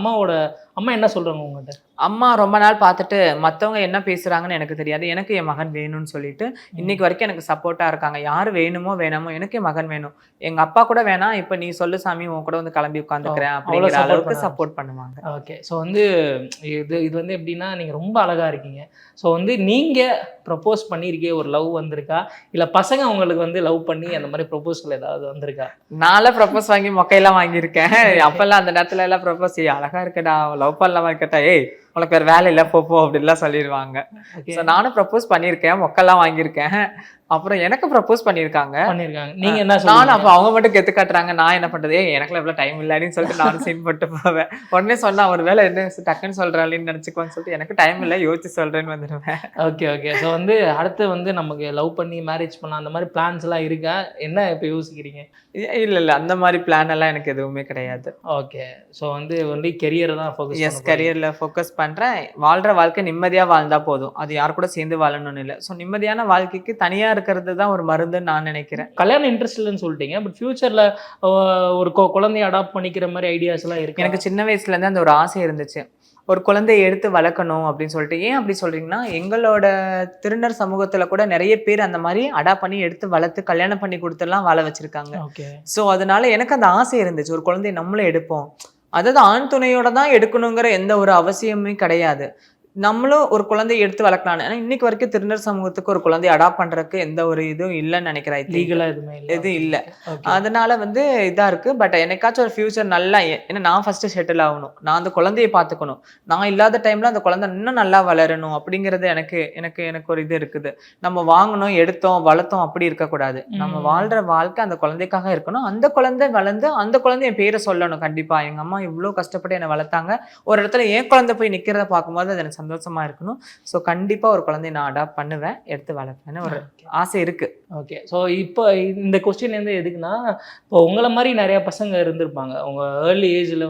அம்மா என்ன சொல்கிறாங்க உங்கள்கிட்ட? அம்மா ரொம்ப நாள் பார்த்துட்டு மற்றவங்க என்ன பேசுகிறாங்கன்னு எனக்கு தெரியாது, எனக்கு என் மகன் வேணும்னு சொல்லிட்டு இன்னைக்கு வரைக்கும் எனக்கு சப்போர்ட்டாக இருக்காங்க. யார் வேணுமோ எனக்கு என் மகன் வேணும், எங்கள் அப்பா கூட வேணாம், இப்போ நீ சொல்லு சாமி உன் கூட வந்து கிளம்பி உட்காந்துக்கிறேன் அப்படிங்கிற அளவுக்கு சப்போர்ட் பண்ணுவாங்க. ஓகே. ஸோ வந்து இது வந்து எப்படின்னா நீங்கள் ரொம்ப அழகாக இருக்கீங்க. ஸோ வந்து நீங்கள் ப்ரப்போஸ் பண்ணியிருக்கே ஒரு லவ் வந்திருக்கா, இல்லை பசங்க உங்களுக்கு வந்து லவ் பண்ணி அந்த மாதிரி ப்ரப்போசல் ஏதாவது வந்திருக்கா? நான்லாம் ப்ரப்போஸ் வாங்கி மொக்கையெல்லாம் வாங்கியிருக்கேன். அப்போல்லாம் அந்த நேரத்துல எல்லாம் ப்ரப்போஸ் அழகா இருக்கடா லவ் பண்ணலாமா கேட்டா, ஏய் உனக்கு வேறு வேலை இல்லை போ அப்படின்லாம் சொல்லிடுவாங்க. ஸோ நானும் ப்ரப்போஸ் பண்ணியிருக்கேன், மொக்கெல்லாம் வாங்கியிருக்கேன். அப்புறம் எனக்கு ப்ரப்போஸ் பண்ணியிருக்காங்க. நீங்கள் என்ன நானும் அப்போ அவங்க மட்டும் கெத்து காட்டுறாங்க, நான் என்ன பண்ணுறது, எனக்குலாம் எவ்வளோ டைம் இல்லைன்னு சொல்லிட்டு நானும் சீன் போட்டு போவேன். உடனே சொன்னா ஒரு வேலை என்ன டக்குன்னு சொல்கிறாள்னு நினச்சிக்குவான்னு சொல்லிட்டு எனக்கு டைம் இல்லை யோசிச்சு சொல்கிறேன்னு வந்துடுவேன். ஓகே. ஸோ வந்து அடுத்து வந்து நமக்கு லவ் பண்ணி மேரேஜ் பண்ணலாம் அந்த மாதிரி பிளான்ஸ் எல்லாம் இருக்கா? என்ன இப்போ யோசிக்கிறீங்க? இல்லை அந்த மாதிரி பிளான் எல்லாம் எனக்கு எதுவுமே கிடையாது. ஓகே. ஸோ வந்து ஒன்லி கெரியர் தான் ஃபோக்கஸ். எஸ், கரியரில் ஃபோக்கஸ் பண்ணுறேன். வாழ்கிற வாழ்க்கை நிம்மதியாக வாழ்ந்தால் போதும், அது யார் கூட சேர்ந்து வாழணும்னு இல்லை. ஸோ நிம்மதியான வாழ்க்கைக்கு தனியாக இருக்கிறது தான் ஒரு மருந்துன்னு நான் நினைக்கிறேன். கல்யாணம் இன்ட்ரெஸ்ட் இல்லைன்னு சொல்லிட்டீங்க, பட் ஃபியூச்சர்ல ஒரு குழந்தைய அடாப்ட் பண்ணிக்கிற மாதிரி ஐடியாஸ் எல்லாம் இருக்கு? எனக்கு சின்ன வயசுல இருந்து அந்த ஒரு ஆசை இருந்துச்சு, ஒரு குழந்தையை எடுத்து வளர்க்கணும் அப்படின்னு சொல்லிட்டு. ஏன் அப்படி சொல்றீங்கன்னா, எங்களோட திருநர் சமூகத்துல கூட நிறைய பேர் அந்த மாதிரி அடாப்ட் பண்ணி எடுத்து வளர்த்து கல்யாணம் பண்ணி கொடுத்துலாம் வாழ வச்சிருக்காங்க. ஓகே. ஸோ அதனால எனக்கு அந்த ஆசை இருந்துச்சு, ஒரு குழந்தையை நம்மளும் எடுப்போம். அதாவது ஆண் துணையோட தான் எடுக்கணுங்கிற எந்த ஒரு அவசியமே கிடையாது. நம்மளும் ஒரு குழந்தையை எடுத்து வளர்க்கலாம். ஏன்னா இன்னைக்கு வரைக்கும் திருநர் சமூகத்துக்கு ஒரு குழந்தையை அடாப்ட் பண்றதுக்கு எந்த ஒரு இதுவும் இல்லைன்னு நினைக்கிறேன். லீகலா எதுவுமே இல்லை. எதுவும் இல்லை. அதனால இதா இருக்கு. பட் என்னைக்காச்சும் ஒரு ஃபியூச்சர் நல்லா, ஏன்னா நான் ஃபர்ஸ்ட் செட்டில் ஆகணும், நான் அந்த குழந்தையை பார்த்துக்கணும், நான் இல்லாத டைம்ல அந்த குழந்தை இன்னும் நல்லா வளரணும் அப்படிங்கிறது எனக்கு எனக்கு எனக்கு ஒரு இது இருக்குது. நம்ம வாங்கணும், எடுத்தோம், வளர்த்தோம் அப்படி இருக்கக்கூடாது. நம்ம வாழ்ற வாழ்க்கை அந்த குழந்தைக்காக இருக்கணும். அந்த குழந்தை வளர்ந்து அந்த குழந்தை என் பேரை சொல்லணும். கண்டிப்பா எங்க அம்மா இவ்வளோ கஷ்டப்பட்டு என்னை வளர்த்தாங்க, ஒரு இடத்துல என் குழந்தை போய் நிக்கிறத பார்க்கும்போது அது எனக்கு சந்தோஷமா இருக்கணும். ஸோ கண்டிப்பா ஒரு குழந்தைய நான் அடாப்ட் பண்ணுவேன், எடுத்து வளர்ப்பேன்னு ஒரு ஆசை இருக்கு. ஓகே. ஸோ இப்போ இந்த கொஸ்டின் வந்து எதுக்குன்னா, இப்போ உங்களை மாதிரி நிறைய பசங்க இருந்திருப்பாங்க, உங்க ஏர்லி ஏஜ்ல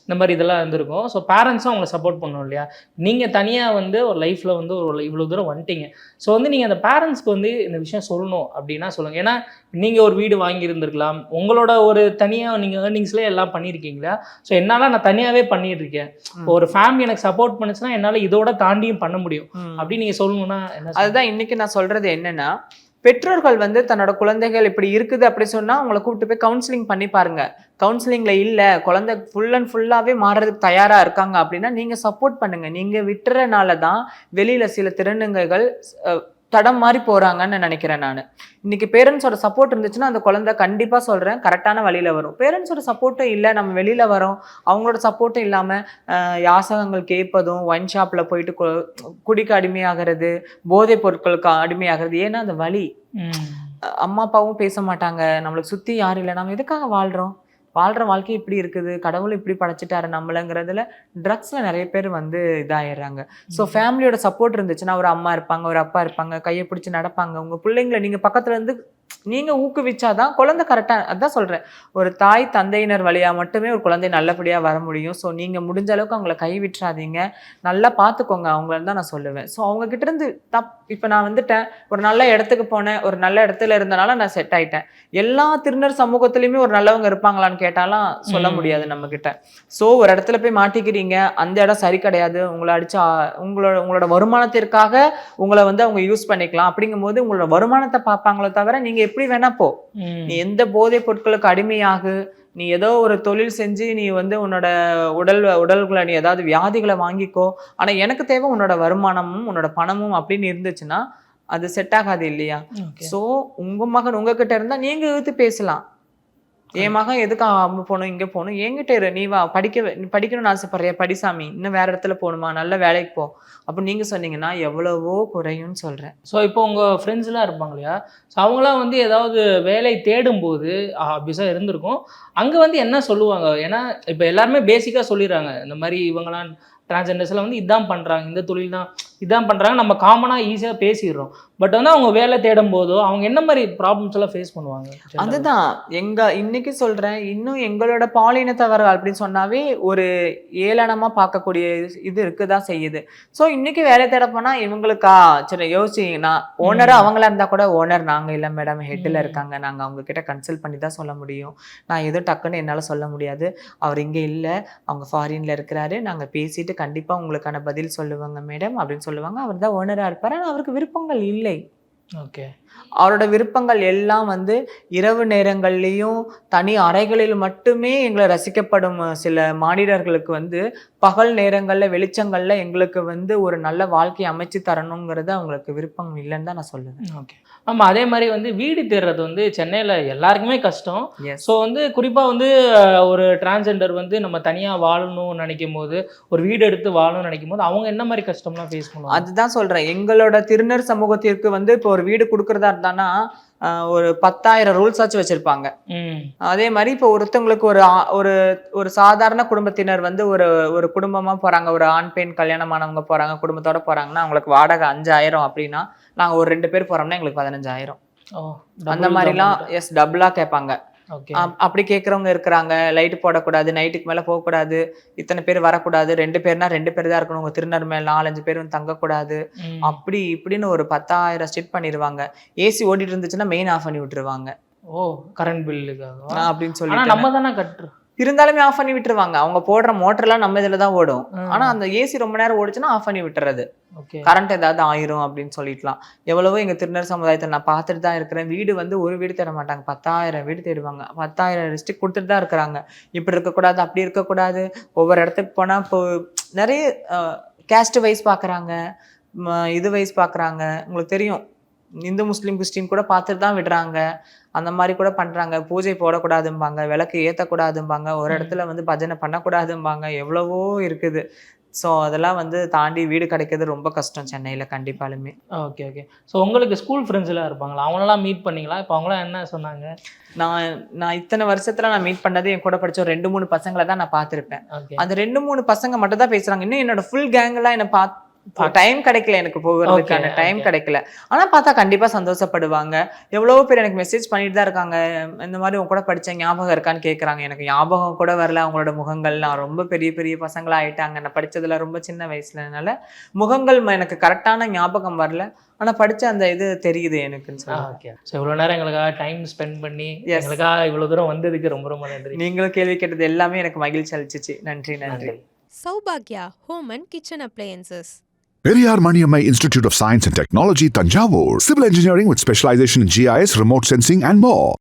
இந்த மாதிரி இதெல்லாம் இருந்திருக்கும். ஸோ பேரண்ட்ஸும் அவங்களை சப்போர்ட் பண்ணணும் இல்லையா? நீங்கள் தனியாக ஒரு லைஃப்ல ஒரு இவ்வளோ தூரம் வந்துட்டீங்க. ஸோ நீங்கள் அந்த பேரண்ட்ஸ்க்கு இந்த விஷயம் சொல்லணும் அப்படின்னா சொல்லுங்க. ஏன்னா நீங்கள் ஒரு வீடு வாங்கியிருந்திருக்கலாம், உங்களோட ஒரு தனியாக நீங்கள் ஏர்னிங்ஸ்லேயே எல்லாம் பண்ணியிருக்கீங்களா? ஸோ என்னால் நான் தனியாகவே பண்ணிட்டு இருக்கேன், ஒரு ஃபேமிலி எனக்கு சப்போர்ட் பண்ணுச்சுன்னா என்னால் இதோட தாண்டியும் பண்ண முடியும் அப்படின்னு நீங்கள் சொல்லணும்னா என்ன? அதுதான் இன்னைக்கு நான் சொல்றது என்னன்னா, பெற்றோர்கள் தன்னோட குழந்தைகள் இப்படி இருக்குது அப்படி சொன்னா அவங்களை கூப்பிட்டு போய் கவுன்சிலிங் பண்ணி பாருங்க. கவுன்சிலிங்ல இல்ல, குழந்தை ஃபுல் அண்ட் ஃபுல்லாவே மாறுறதுக்கு தயாரா இருக்காங்க அப்படின்னா நீங்க சப்போர்ட் பண்ணுங்க. நீங்க விட்டுறனால தான் வெளியில சில திருநங்கைகள் தடம் மாதிரி போறாங்கன்னு நினைக்கிறேன் நான். இன்னைக்கு பேரண்ட்ஸோட சப்போர்ட் இருந்துச்சுன்னா அந்த குழந்தை கண்டிப்பா சொல்றேன் கரெக்டான வழியில வரும். பேரண்ட்ஸோட சப்போர்ட்டும் இல்லை, நம்ம வெளியில வரோம், அவங்களோட சப்போர்ட்டும் இல்லாம யாசகங்கள் கேட்பதும், ஒயின் ஷாப்ல போயிட்டு குடிக்கு அடிமையாகிறது, போதைப் பொருட்களுக்கு அடிமையாகிறது. ஏன்னா அந்த வழி, அம்மா அப்பாவும் பேச மாட்டாங்க, நம்மளுக்கு சுத்தி யாரும் இல்லை, நம்ம எதுக்காக வாழ்ற வாழ்க்கை இப்படி இருக்குது, கடவுள் இப்படி படைச்சிட்டாரு நம்மளங்கிறதுல ட்ரக்ஸ்ல நிறைய பேர் இதாயிடுறாங்க. ஸோ ஃபேமிலியோட சப்போர்ட் இருந்துச்சுன்னா, ஒரு அம்மா இருப்பாங்க, ஒரு அப்பா இருப்பாங்க, கையை பிடிச்சி நடப்பாங்க, உங்க பிள்ளைங்களை நீங்க பக்கத்துல இருந்து நீங்க ஊக்குவிச்சாதான் குழந்தை கரெக்டா. அதான் சொல்றேன், ஒரு தாய் தந்தையினர் வழியா மட்டுமே ஒரு குழந்தை நல்லபடியா வர முடியும். ஸோ நீங்க முடிஞ்ச அளவுக்கு அவங்கள கை விட்டுறாதீங்க, நல்லா பார்த்துக்கோங்க அவங்களன்னு தான் நான் சொல்லுவேன். ஸோ அவங்க கிட்ட இருந்து இப்போ நான் வந்துட்டேன், ஒரு நல்ல இடத்துக்கு போனேன், ஒரு நல்ல இடத்துல இருந்தனால நான் செட் ஆயிட்டேன். எல்லா திருநர் சமூகத்திலயுமே ஒரு நல்லவங்க இருப்பாங்களான்னு கேட்டாலாம் சொல்ல முடியாது நம்ம கிட்ட. ஸோ ஒரு இடத்துல போய் மாட்டிக்கிறீங்க, அந்த இடம் சரி கிடையாது, உங்களை அடிச்சு உங்களோட வருமானத்திற்காக உங்களை அவங்க யூஸ் பண்ணிக்கலாம். அப்படிங்கும் போது உங்களோட வருமானத்தை பார்ப்பாங்களோ தவிர நீங்க எப்படி வேணா போ, நீ எந்த போதை பொருட்களுக்கு அடிமையாகு, நீ ஏதோ ஒரு தொழில் செஞ்சு நீ உன்னோட உடல்களை நீ ஏதாவது வியாதிகளை வாங்கிக்கோ, ஆனா எனக்கு தேவை உன்னோட வருமானமும் உன்னோட பணமும் அப்படின்னு இருந்துச்சுன்னா அது செட் ஆகாது இல்லையா? சோ உங்க மகன் உங்ககிட்ட இருந்தா நீங்க எடுத்து பேசலாம், என் மகன் எதுக்கு அங்க போகணும் இங்க போகணும், என்கிட்ட இரு, நீ வா, படிக்கணும்னு ஆசைப்படுறியா, படிசாமி, இன்னும் வேற இடத்துல போகணுமா, நல்ல வேலைக்கு போ அப்படின்னு நீங்க சொன்னீங்கன்னா எவ்வளவோ குறையும்னு சொல்றேன். ஸோ இப்போ உங்க ஃப்ரெண்ட்ஸ் எல்லாம் இருப்பாங்க இல்லையா? ஸோ அவங்களாம் ஏதாவது வேலை தேடும் போது ஆப்வியஸாக இருந்திருக்கும், அங்கே என்ன சொல்லுவாங்க? ஏன்னா இப்போ எல்லாருமே பேசிக்காக சொல்லிடுறாங்க, இந்த மாதிரி இவங்களாம் டிரான்ஸ்ஜெண்டர்ஸ்லாம் இதான் பண்ணுறாங்க, இந்த தொழில் தான் இதான் பண்ணுறாங்க, நம்ம காமனாக ஈஸியாக பேசிடுறோம். பட் அவங்க வேலை தேடும் போதோ அவங்க என்ன மாதிரி ப்ராப்ளம்ஸ் எல்லாம் ஃபேஸ் பண்ணுவாங்க? அதுதான் இன்னைக்கு சொல்றேன், இன்னும் எங்களோட பாலினத்தவர்கள் அப்படின்னு சொன்னாவே ஒரு ஏளனமா பார்க்கக்கூடிய இது இருக்குதான் செய்யுது. ஸோ இன்னைக்கு வேலை தேட போனா இவங்களுக்கா சரி யோசிச்சு, நான் ஓனரா அவங்களா இருந்தா கூட, ஓனர் நாங்க இல்லை மேடம், ஹெட்ல இருக்காங்க, நாங்க அவங்க கிட்ட கன்சல்ட் பண்ணி தான் சொல்ல முடியும், நான் எதுவும் டக்குன்னு என்னால சொல்ல முடியாது, அவர் இங்க இல்லை, அவங்க ஃபாரின்ல இருக்கிறாரு, நாங்க பேசிட்டு கண்டிப்பா உங்களுக்கான பதில் சொல்லுவாங்க மேடம் அப்படின்னு சொல்லுவாங்க. அவர் தான் ஓனரா இருப்பாரு, ஆனால் அவருக்கு விருப்பங்கள் இல்லை. ஓகே. அவரோட விருப்பங்கள் எல்லாம் இரவு நேரங்கள்லயும் தனி அறைகளில் மட்டுமே எங்களை ரசிக்கப்படும் சில மானிடர்களுக்கு பகல் நேரங்கள்ல வெளிச்சங்கள்ல எங்களுக்கு ஒரு நல்ல வாழ்க்கையை அமைச்சு தரணுங்கிறது அவங்களுக்கு விருப்பம் இல்லைன்னு தான் நான் சொல்லுவேன். ஓகே. ஆமா, அதே மாதிரி வீடு தேடுறது சென்னையில எல்லாருக்குமே கஷ்டம். ஸோ குறிப்பா ஒரு டிரான்ஸ்ஜெண்டர் நம்ம தனியா வாழணும்னு நினைக்கும் போது, ஒரு வீடு எடுத்து வாழணும்னு நினைக்கும் போது அவங்க என்ன மாதிரி கஷ்டம்லாம் ஃபேஸ் பண்ணுவாங்க? அதுதான் சொல்றேன், எங்களோட திருநர் சமூகத்திற்கு இப்போ ஒரு வீடு கொடுக்கறதா இருந்தானா ஒரு 10,000 ரூல்ஸ் ஆச்சு வச்சிருப்பாங்க. அதே மாதிரி இப்போ ஒருத்தவங்களுக்கு ஒரு சாதாரண குடும்பத்தினர் ஒரு ஒரு குடும்பமா போறாங்க, ஒரு ஆண் பெண் கல்யாணமானவங்க போறாங்க, குடும்பத்தோட போறாங்கன்னா அவங்களுக்கு வாடகை 5,000 அப்படின்னா, நாங்க ஒரு 2 பேர் போறோம்னா எங்களுக்கு 15,000. அந்த மாதிரிலாம் டபுளா கேட்பாங்க. ஓகே. அப்படி கேட்குறவங்க இருக்கிறாங்க. லைட்டு போடக்கூடாது, நைட்டுக்கு மேலே போகக்கூடாது, இத்தனை பேர் வரக்கூடாது, 2 பேர்னா 2 பேர் தான் இருக்கணும், உங்க திருநர் மேல 4, 5 பேர் வந்து தங்கக்கூடாது. ம். அப்படி இப்படின்னு ஒரு 10,000 ஸ்ட்ரிக்ட் பண்ணிடுவாங்க. ஏசி ஓடிட்டு இருந்துச்சுன்னா மெயின் ஆஃப் பண்ணி விட்டுருவாங்க. ஓ, கரண்ட் பில்லுக்காகவா? அப்படின்னு ஆனா சொல்லிட்டு நம்ம தானே கட்டுறோம். இருந்தாலுமே ஆஃப் பண்ணி விட்டுருவாங்க. அவங்க போடுற மோட்டர்லாம் நம்ம இதுல தான் ஓடும். ம். ஆனா அந்த ஏசி ரொம்ப நேரம் ஓடுச்சுன்னா ஆஃப் பண்ணி விட்டுறது. ஓகே. கரண்ட் ஏதாவது ஆயிரும் அப்படின்னு சொல்லிக்கலாம். எவ்வளவோ எங்க திருநர் சமுதாயத்தை நான் பார்த்துட்டு தான் இருக்கிறேன். வீடு வந்து ஒரு வீடு தேட மாட்டாங்க, 10,000 வீடு தேடுவாங்க. 10,000 டிஸ்ட்ரிக்ட் கொடுத்துட்டு தான் இருக்கிறாங்க. இப்படி இருக்கக்கூடாது, அப்படி இருக்கக்கூடாது. ஒவ்வொரு இடத்துக்கு போனா இப்போ நிறைய கேஸ்ட் வைஸ் பார்க்குறாங்க, இது வைஸ் பார்க்குறாங்க. உங்களுக்கு தெரியும், இந்து முஸ்லீம் கிறிஸ்டின் கூட பார்த்துட்டு தான் விடுறாங்க. அந்த மாதிரி கூட பண்றாங்க. பூஜை போடக்கூடாதும்பாங்க, விளக்கு ஏற்றக்கூடாதும்பாங்க, ஒரு இடத்துல வந்து பஜனை பண்ணக்கூடாதும்பாங்க. எவ்வளவோ இருக்குது. ஸோ அதெல்லாம் வந்து தாண்டி வீடு கிடைக்கிறது ரொம்ப கஷ்டம் சென்னையில கண்டிப்பாலுமே. Okay, okay. ஸோ உங்களுக்கு ஸ்கூல் ஃப்ரெண்ட்ஸ்லாம் இருப்பாங்களா? அவங்களெல்லாம் மீட் பண்ணீங்களா? இப்போ அவங்களாம் என்ன சொன்னாங்க? நான் இத்தனை வருஷத்துல நான் மீட் பண்ணது என் கூட படிச்ச ஒரு 2, 3 பசங்களை தான் நான் பார்த்துருப்பேன். ஓகே. அந்த 2, 3 பசங்க மட்டும் தான் பேசுறாங்க. இன்னும் என்னோட ஃபுல் கேங்லாம் என்ன டைம் கிடைக்கல, எனக்கு போகிறதுக்கான டைம் கிடைக்கல. ஆனா பார்த்தா கண்டிப்பா சந்தோஷப்படுவாங்க. எவ்வளவோ பேர் எனக்கு மெசேஜ் பண்ணிட்டு தான் இருக்காங்க. இந்த மாதிரி உங்க கூட படிச்ச ஞாபகம் இருக்கான்னு கேட்குறாங்க. எனக்கு ஞாபகம் கூட வரல அவங்களோட முகங்கள். நான் ரொம்ப பெரிய பெரிய பசங்களா ஆயிட்டாங்க. நான் படிச்சதுல ரொம்ப சின்ன வயசுலனால முகங்கள் எனக்கு கரெக்டான ஞாபகம் வரல. ஆனா படிச்ச அந்த இது தெரியுது எனக்குன்னு சொல்லி. ஓகே. ஸோ இவ்வளோ நேரம் எங்களுக்காக டைம் ஸ்பெண்ட் பண்ணி எங்களுக்காக இவ்வளோ தூரம் வந்ததுக்கு ரொம்ப ரொம்ப நன்றி. நீங்களும் கேள்வி கேட்டது எல்லாமே எனக்கு மகிழ்ச்சி அளிச்சிச்சு. நன்றி நன்றி. Saubhagya Home and Kitchen Appliances. Periyar Maniammai Institute of Science and Technology, Tanjavur. Civil engineering with specialization in GIS, remote sensing and more.